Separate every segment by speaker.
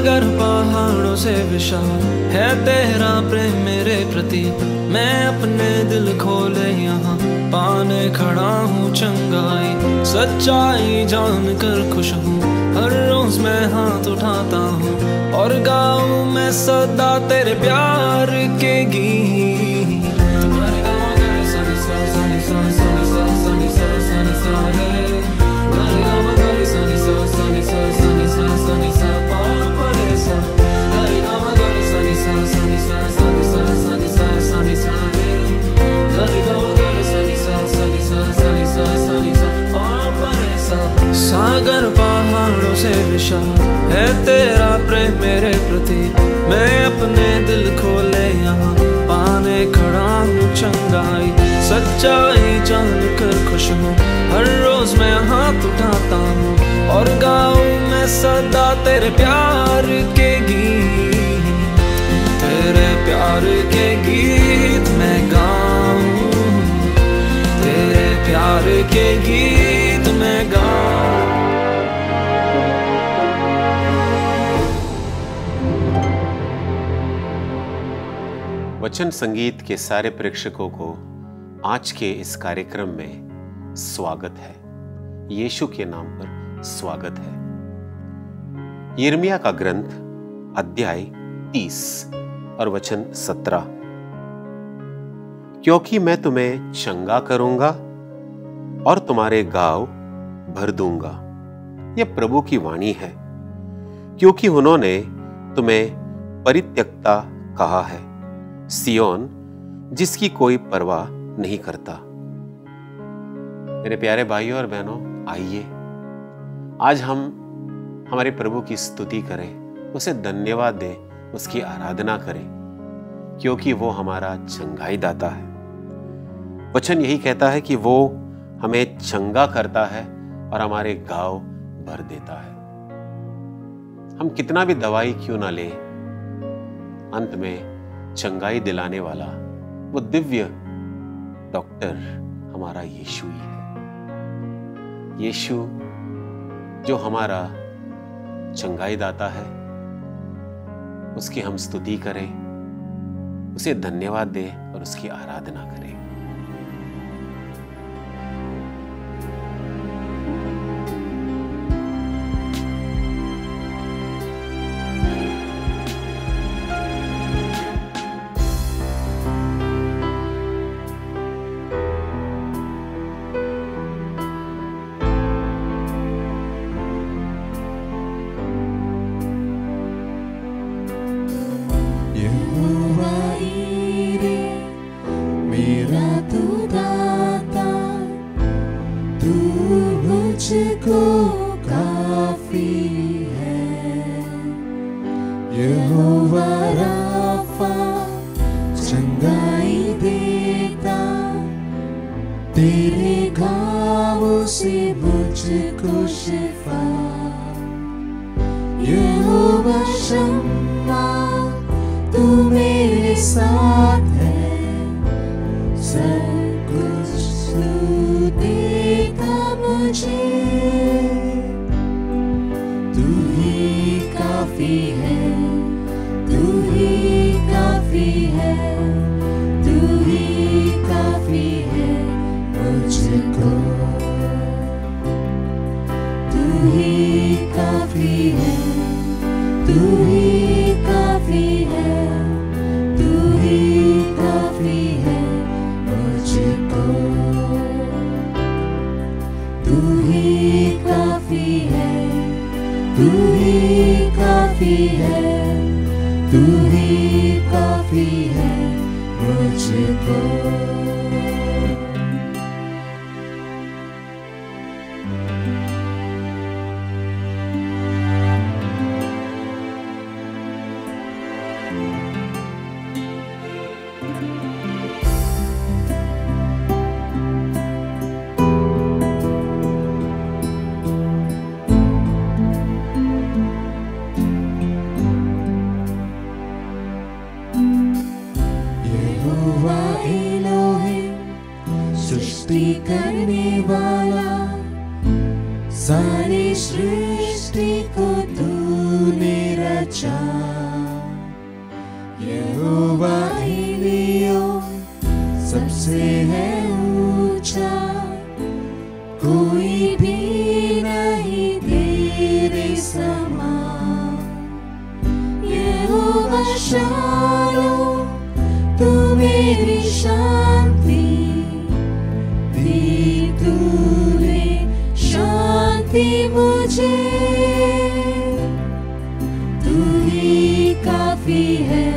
Speaker 1: सागर पहाड़ों से विशाल है तेरा प्रेम मेरे प्रति। मैं अपने दिल खोले यहाँ पाने खड़ा हूँ चंगाई। सच्चाई जानकर खुश हूँ, हर रोज मैं हाथ उठाता हूँ और गाऊँ मैं सदा तेरे प्यार के गीत। सागर पहाड़ों से विशाल है तेरा प्रेम मेरे प्रति। मैं अपने दिल खोले यहाँ पाने खड़ा हूँ चंगाई। सच्चाई जानकर खुश हूँ, हर रोज मैं हाथ उठाता हूँ और गाऊँ मैं सदा तेरे प्यार के गीत। तेरे प्यार के गीत मैं गाऊँ, तेरे प्यार के गीत मैं गाऊँ।
Speaker 2: वचन संगीत के सारे प्रेक्षकों को आज के इस कार्यक्रम में स्वागत है। यीशु के नाम पर स्वागत है। यिर्मयाह का ग्रंथ अध्याय 30 और वचन 17। क्योंकि मैं तुम्हें चंगा करूंगा और तुम्हारे घाव भर दूंगा, यह प्रभु की वाणी है। क्योंकि उन्होंने तुम्हें परित्यक्ता कहा है, सियोन जिसकी कोई परवाह नहीं करता। मेरे प्यारे भाइयों और बहनों, आइए आज हम हमारे प्रभु की स्तुति करें, उसे धन्यवाद दें, उसकी आराधना करें, क्योंकि वो हमारा चंगाई दाता है। वचन यही कहता है कि वो हमें चंगा करता है और हमारे घाव भर देता है। हम कितना भी दवाई क्यों ना लें, अंत में चंगाई दिलाने वाला वो दिव्य डॉक्टर हमारा यीशु ही है। यीशु जो हमारा चंगाई दाता है, उसकी हम स्तुति करें, उसे धन्यवाद दें और उसकी आराधना करें।
Speaker 3: यहोवा राफा चंगाई देता, तेरे घावों से मुझको शिफा। यहोवा शम्मा तू मेरे साथ है, सब कुछ तू देता मुझे। तू ही काफी है, तू ही काफी है, तू ही काफी है मुझको। तू ही काफी है, तू ही काफी है, तू ही काफी है मुझको। तू ही काफी है, तू ही काफी है, तू ही काफी है मुझको। सृष्टि करने वाला, सारी सृष्टि को तूने रचाया। ऊंचा, यहोवा एलियोन सबसे है ऊंचा, कोई भी नहीं तेरे समान। यहोवा शालोम तू मेरी शांति, दी तूने शांति मुझे। तू ही काफी है,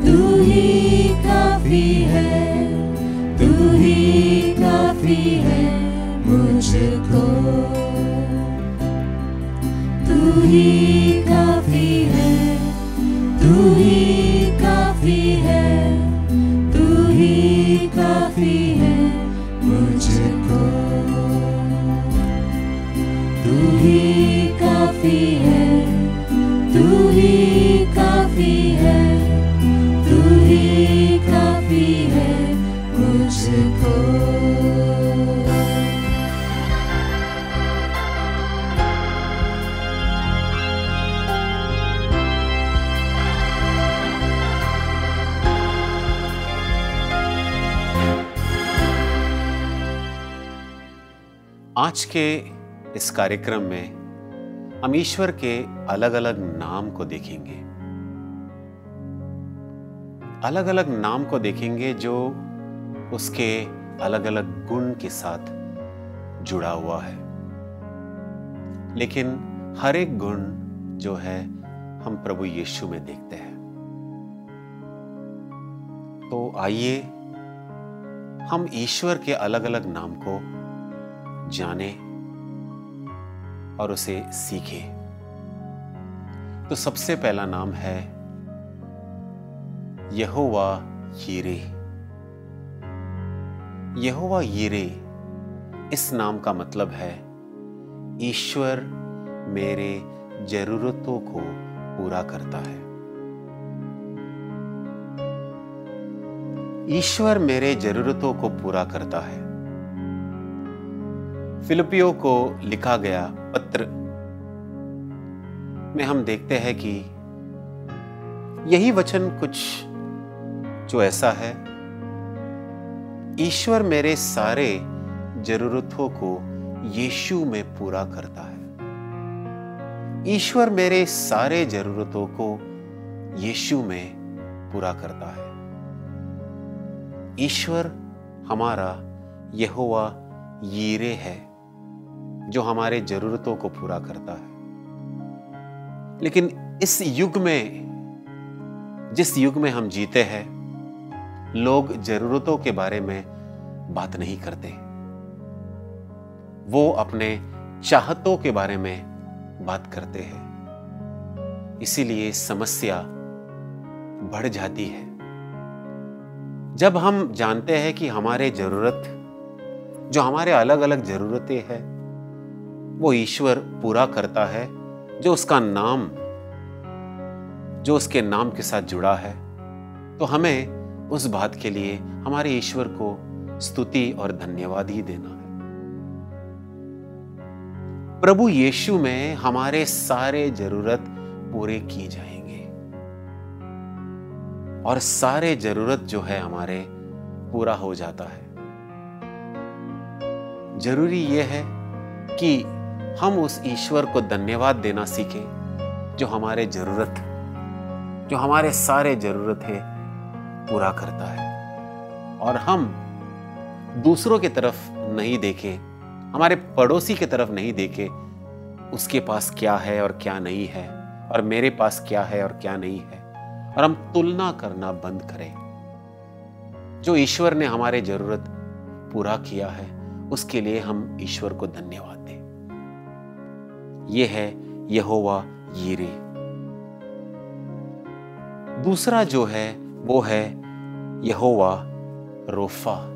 Speaker 3: तू ही काफी है, तू ही काफी है मुझको। तू ही काफी है, तू ही काफी है, तू ही काफी है मुझको। तू ही काफी है, तू ही काफी है, तू ही काफी है मुझको।
Speaker 2: आज के इस कार्यक्रम में हम ईश्वर के अलग अलग नाम को देखेंगे, अलग अलग नाम को देखेंगे जो उसके अलग अलग गुण के साथ जुड़ा हुआ है। लेकिन हर एक गुण जो है हम प्रभु यीशु में देखते हैं। तो आइए हम ईश्वर के अलग अलग नाम को जाने और उसे सीखे। तो सबसे पहला नाम है यहोवा यीरे। यहोवा यीरे, इस नाम का मतलब है ईश्वर मेरे जरूरतों को पूरा करता है। ईश्वर मेरे जरूरतों को पूरा करता है। फिलिपियों को लिखा गया पत्र में हम देखते हैं कि यही वचन कुछ जो ऐसा है, ईश्वर मेरे सारे जरूरतों को यीशु में पूरा करता है। ईश्वर मेरे सारे जरूरतों को यीशु में पूरा करता है। ईश्वर हमारा यहोवा यीरे है जो हमारे जरूरतों को पूरा करता है। लेकिन इस युग में, जिस युग में हम जीते हैं, लोग जरूरतों के बारे में बात नहीं करते। वो अपने चाहतों के बारे में बात करते हैं। इसीलिए समस्या बढ़ जाती है। जब हम जानते हैं कि हमारे जरूरत, जो हमारे अलग अलग जरूरतें हैं, वो ईश्वर पूरा करता है, जो उसका नाम, जो उसके नाम के साथ जुड़ा है, तो हमें उस बात के लिए हमारे ईश्वर को स्तुति और धन्यवाद ही देना है। प्रभु यीशु में हमारे सारे जरूरत पूरे की जाएंगे और सारे जरूरत जो है हमारे पूरा हो जाता है। जरूरी यह है कि हम उस ईश्वर को धन्यवाद देना सीखें जो हमारे जरूरत, जो हमारे सारे जरूरत है पूरा करता है। और हम दूसरों की तरफ नहीं देखें, हमारे पड़ोसी की तरफ नहीं देखें, उसके पास क्या है और क्या नहीं है, और मेरे पास क्या है और क्या नहीं है, और हम तुलना करना बंद करें। जो ईश्वर ने हमारे जरूरत पूरा किया है, उसके लिए हम ईश्वर को धन्यवाद दें। यह है यहोवा यीरे। दूसरा जो है वो है यहोवा रोफा।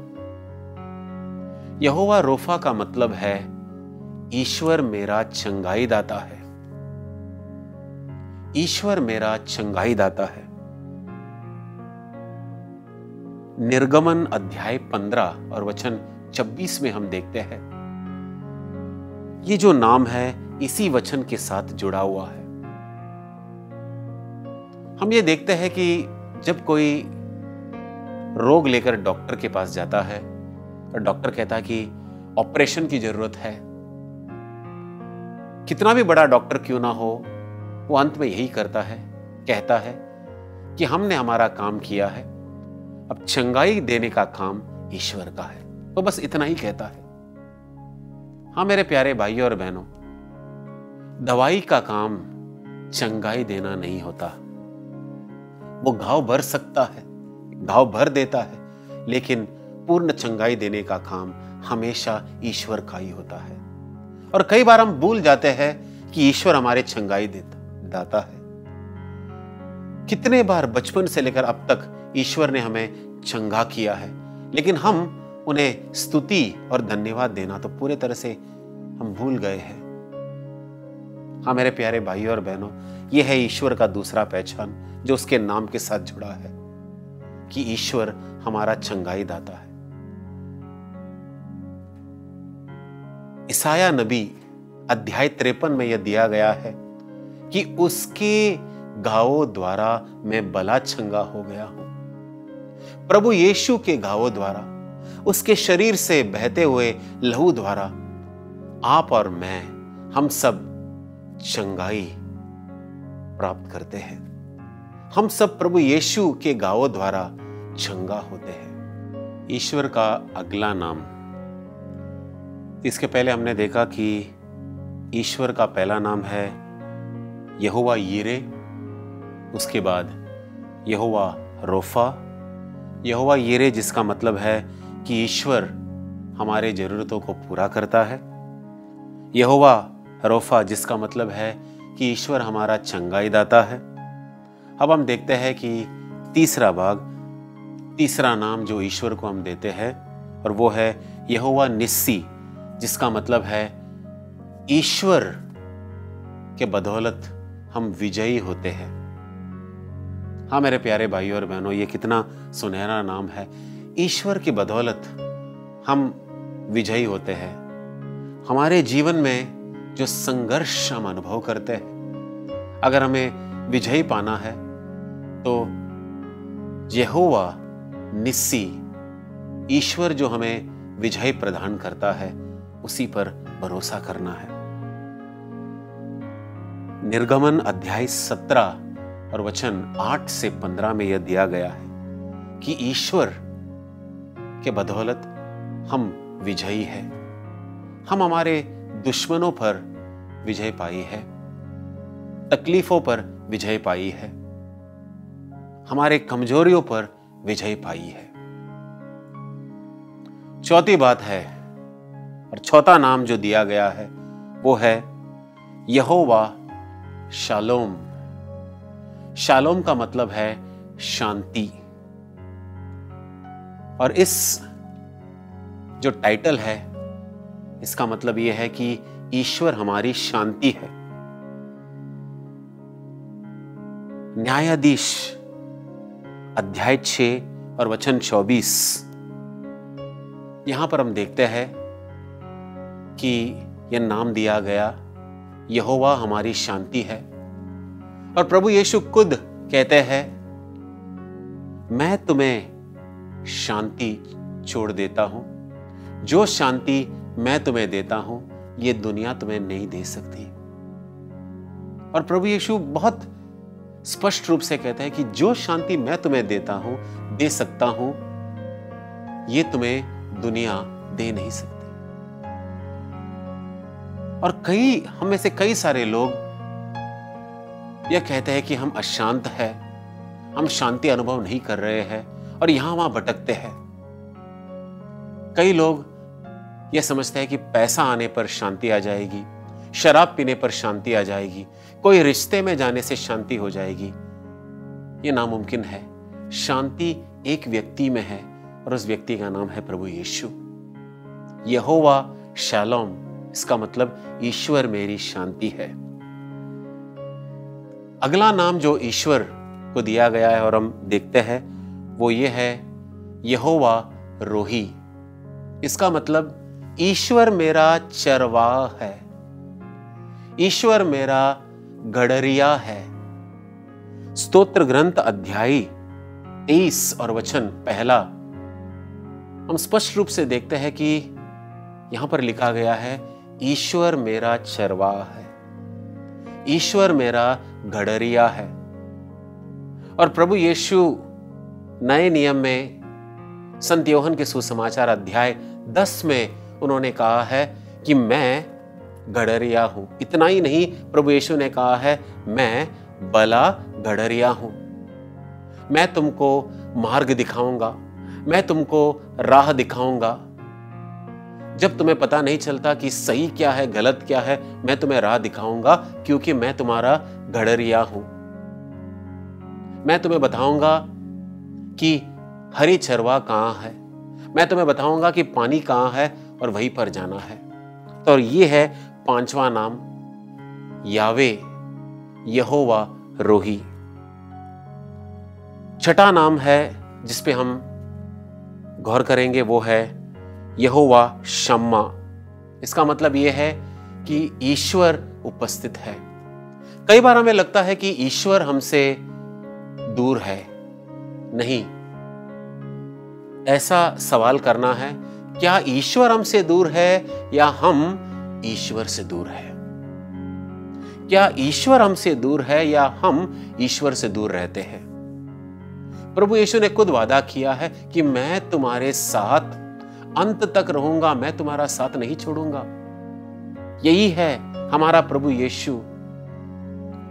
Speaker 2: यहोवा रोफा का मतलब है ईश्वर मेरा चंगाई दाता है। ईश्वर मेरा चंगाई दाता है। निर्गमन अध्याय 15 और वचन 26 में हम देखते हैं, ये जो नाम है इसी वचन के साथ जुड़ा हुआ है। हम ये देखते हैं कि जब कोई रोग लेकर डॉक्टर के पास जाता है और डॉक्टर कहता है कि ऑपरेशन की जरूरत है, कितना भी बड़ा डॉक्टर क्यों ना हो, वो अंत में यही करता है, कहता है कि हमने हमारा काम किया है, अब चंगाई देने का काम ईश्वर का है। वो बस इतना ही कहता है। हाँ मेरे प्यारे भाइयों और बहनों, दवाई का काम चंगाई देना नहीं होता। वो घाव भर सकता है, घाव भर देता है, लेकिन पूर्ण चंगाई देने का काम हमेशा ईश्वर का ही होता है। और कई बार हम भूल जाते हैं कि ईश्वर हमारे चंगाई दाता है। कितने बार बचपन से लेकर अब तक ईश्वर ने हमें चंगा किया है, लेकिन हम उन्हें स्तुति और धन्यवाद देना तो पूरे तरह से हम भूल गए हैं। हाँ मेरे प्यारे भाइयों और बहनों, यह है ईश्वर का दूसरा पहचान जो उसके नाम के साथ जुड़ा है कि ईश्वर हमारा चंगाई दाता है। ईसाया नबी अध्याय 53 में यह दिया गया है कि उसके घावों द्वारा मैं भला चंगा हो गया हूं। प्रभु यीशु के घावों द्वारा, उसके शरीर से बहते हुए लहू द्वारा आप और मैं, हम सब चंगाई प्राप्त करते हैं। हम सब प्रभु यीशु के घावों द्वारा चंगा होते हैं। ईश्वर का अगला नाम, इसके पहले हमने देखा कि ईश्वर का पहला नाम है यहोवा यीरे, उसके बाद यहोवा रोफा। यहोवा यीरे जिसका मतलब है कि ईश्वर हमारे जरूरतों को पूरा करता है। यहोवा रोफा जिसका मतलब है कि ईश्वर हमारा चंगाई दाता है। अब हम देखते हैं कि तीसरा भाग, तीसरा नाम जो ईश्वर को हम देते हैं, और वो है यहोवा निस्सी, जिसका मतलब है ईश्वर के बदौलत हम विजयी होते हैं। हाँ मेरे प्यारे भाइयों और बहनों, ये कितना सुनहरा नाम है। ईश्वर की बदौलत हम विजयी होते हैं। हमारे जीवन में जो संघर्ष हम अनुभव करते हैं, अगर हमें विजयी पाना है तो यहोवा निस्सी, ईश्वर जो हमें विजय प्रदान करता है, उसी पर भरोसा करना है। निर्गमन अध्याय 17 और वचन 8 से 15 में यह दिया गया है कि ईश्वर के बदौलत हम विजयी हैं। हम हमारे दुश्मनों पर विजय पाई है, तकलीफों पर विजय पाई है, हमारे कमजोरियों पर विजय पाई है। चौथी बात है और चौथा नाम जो दिया गया है वो है यहोवा शालोम। शालोम का मतलब है शांति। और इस जो टाइटल है, इसका मतलब यह है कि ईश्वर हमारी शांति है। न्यायाधीश अध्याय 6 और वचन 24, यहां पर हम देखते हैं कि यह नाम दिया गया यहोवा हमारी शांति है। और प्रभु यीशु खुद कहते हैं, मैं तुम्हें शांति छोड़ देता हूं, जो शांति मैं तुम्हें देता हूं ये दुनिया तुम्हें नहीं दे सकती। और प्रभु यीशु बहुत स्पष्ट रूप से कहते हैं कि जो शांति मैं तुम्हें देता हूं, दे सकता हूं, ये तुम्हें दुनिया दे नहीं सकती। और हम में से कई सारे लोग यह कहते हैं कि हम अशांत हैं, हम शांति अनुभव नहीं कर रहे हैं और यहां वहां भटकते हैं। कई लोग यह समझते हैं कि पैसा आने पर शांति आ जाएगी, शराब पीने पर शांति आ जाएगी, कोई रिश्ते में जाने से शांति हो जाएगी। यह नामुमकिन है। शांति एक व्यक्ति में है और उस व्यक्ति का नाम है प्रभु यीशु। यहोवा शालोम, इसका मतलब ईश्वर मेरी शांति है। अगला नाम जो ईश्वर को दिया गया है और हम देखते हैं वो ये है यहोवा रोही। इसका मतलब ईश्वर मेरा चरवाह है, ईश्वर मेरा गड़रिया है। स्तोत्र ग्रंथ अध्याय 23 और वचन 1 हम स्पष्ट रूप से देखते हैं कि यहां पर लिखा गया है, ईश्वर मेरा चरवाहा है, ईश्वर मेरा गड़रिया है। और प्रभु यीशु नए नियम में संत योहन के सुसमाचार अध्याय 10 में उन्होंने कहा है कि मैं गड़रिया हूं। इतना ही नहीं, प्रभु यीशु ने कहा है, मैं भला गड़रिया हूं, मैं तुमको मार्ग दिखाऊंगा, मैं तुमको राह दिखाऊंगा। जब तुम्हें पता नहीं चलता कि सही क्या है गलत क्या है, मैं तुम्हें राह दिखाऊंगा, क्योंकि मैं तुम्हारा गड़रिया हूं। मैं तुम्हें बताऊंगा कि हरी चरवाह कहां है, मैं तुम्हें बताऊंगा कि पानी कहां है और वहीं पर जाना है। तो ये है 5वां नाम, यावे यहोवा रोही। 6ठा नाम है जिस पे हम गौर करेंगे, वो है यहोवा शम्मा। इसका मतलब यह है कि ईश्वर उपस्थित है। कई बार हमें लगता है कि ईश्वर हमसे दूर है। नहीं, ऐसा सवाल करना है, क्या ईश्वर हमसे दूर है या हम ईश्वर से दूर है? क्या ईश्वर हमसे दूर है या हम ईश्वर से दूर रहते हैं? प्रभु यीशु ने खुद वादा किया है कि मैं तुम्हारे साथ अंत तक रहूंगा, मैं तुम्हारा साथ नहीं छोड़ूंगा। यही है हमारा प्रभु यीशु,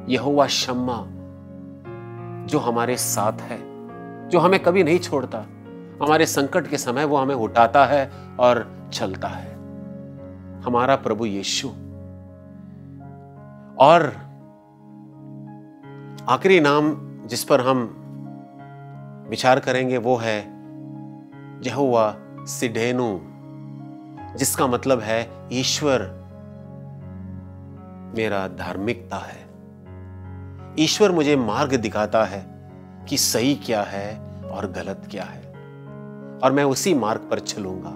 Speaker 2: यहोवा शम्मा, जो हमारे साथ है, जो हमें कभी नहीं छोड़ता। हमारे संकट के समय वो हमें उठाता है और चलता है, हमारा प्रभु यीशु। और आखिरी नाम जिस पर हम विचार करेंगे वो है यहोवा सिडेनु, जिसका मतलब है ईश्वर मेरा धार्मिकता है। ईश्वर मुझे मार्ग दिखाता है कि सही क्या है और गलत क्या है, और मैं उसी मार्ग पर चलूंगा।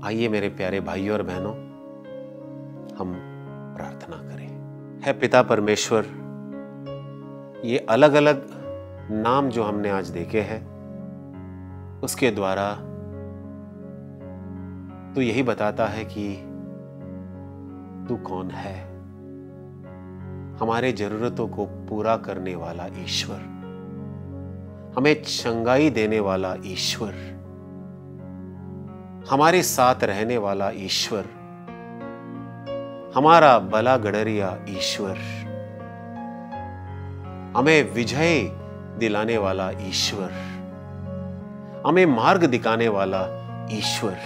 Speaker 2: आइए मेरे प्यारे भाइयों और बहनों, हम प्रार्थना करें। है पिता परमेश्वर, ये अलग अलग नाम जो हमने आज देखे हैं, उसके द्वारा तू यही बताता है कि तू कौन है। हमारे जरूरतों को पूरा करने वाला ईश्वर, हमें चंगाई देने वाला ईश्वर, हमारे साथ रहने वाला ईश्वर, हमारा भला गड़रिया ईश्वर, हमें विजय दिलाने वाला ईश्वर, हमें मार्ग दिखाने वाला ईश्वर।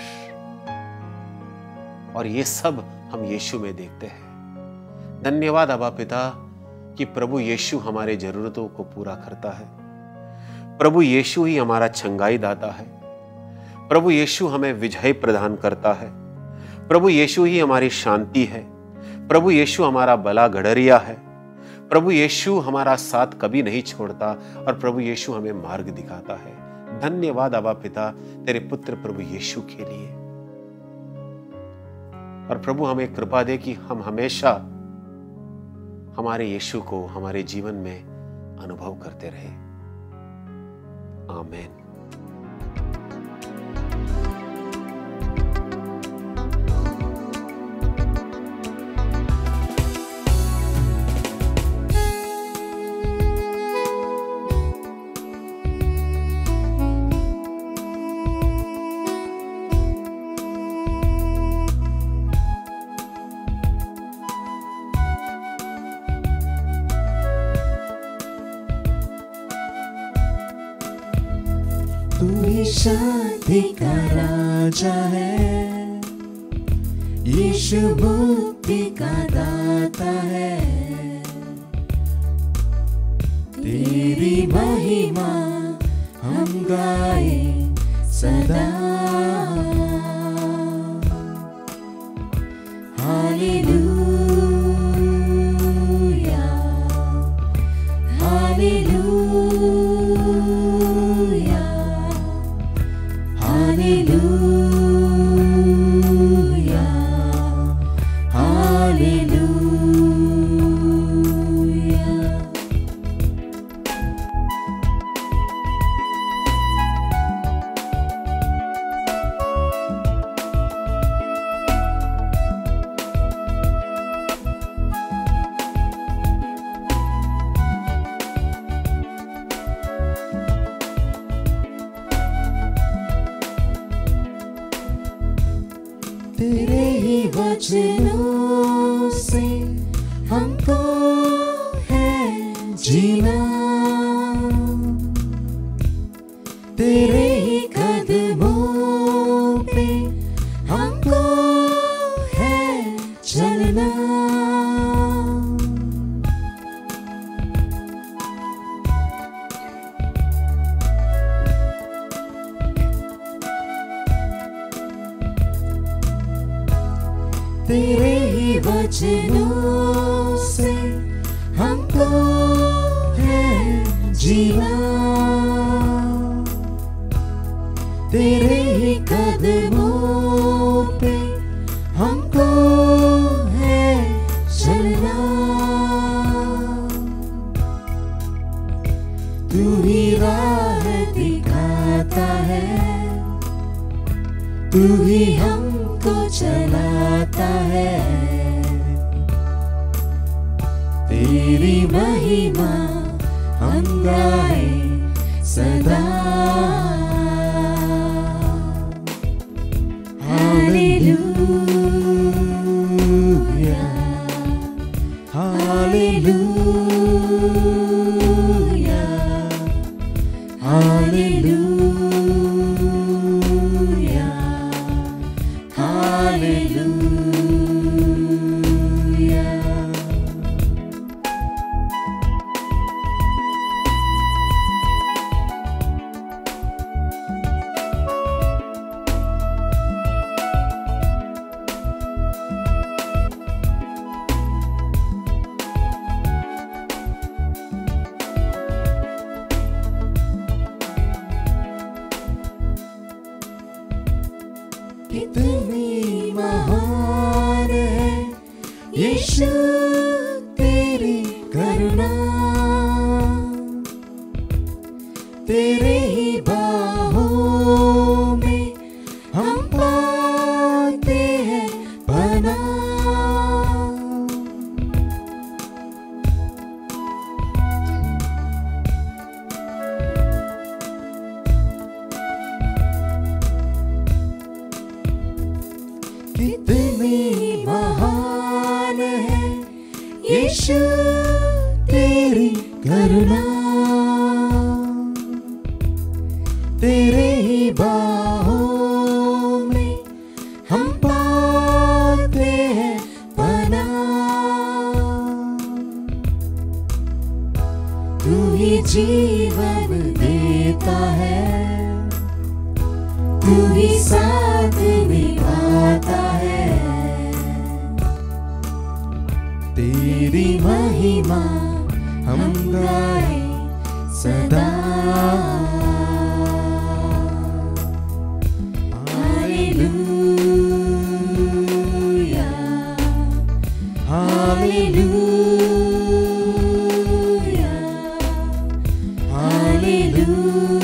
Speaker 2: और ये सब हम यीशु में देखते हैं। धन्यवाद अबा पिता कि प्रभु यीशु हमारे जरूरतों को पूरा करता है। प्रभु यीशु ही हमारा चंगाई दाता है। प्रभु यीशु हमें विजय प्रदान करता है। प्रभु यीशु ही हमारी शांति है। प्रभु यीशु हमारा भला गड़रिया है। प्रभु यीशु हमारा साथ कभी नहीं छोड़ता और प्रभु यीशु हमें मार्ग दिखाता है। धन्यवाद अबा पिता तेरे पुत्र प्रभु यीशु के लिए। और प्रभु हमें कृपा दे कि हम हमेशा हमारे यीशु को हमारे जीवन में अनुभव करते रहे। आमीन।
Speaker 3: तू ही शांति का राजा है, यीशु मुक्ति का दाता है। तेरी महिमा हम गाए सदा। Hallelujah, hallelujah, hallelujah, hallelujah. वचनों से हमको है जीना, तेरे ही कदमों पे हमको है चलना। तेरे ही वचनों से हमको है जीना, तेरे ही कदमों पे हमको है चलना। तू ही राह दिखाता है, तू ही हमको चलाता है, तेरी महिमा हम गाए सदा। Hallelujah, hallelujah, hallelujah, hallelujah. कितनी महान है यीशु तेरी करुणा, तेरे ही बाहों में हम पाते हैं पनाह। कितनी महान है यीशु तेरी करुणा, तेरे ही बाहों में हम पाते हैं पनाह। तू ही जीवन देता है, तू ही साथ निभाता है, तेरी महिमा हम गाए सदा। Hallelujah, hallelujah, hallelujah.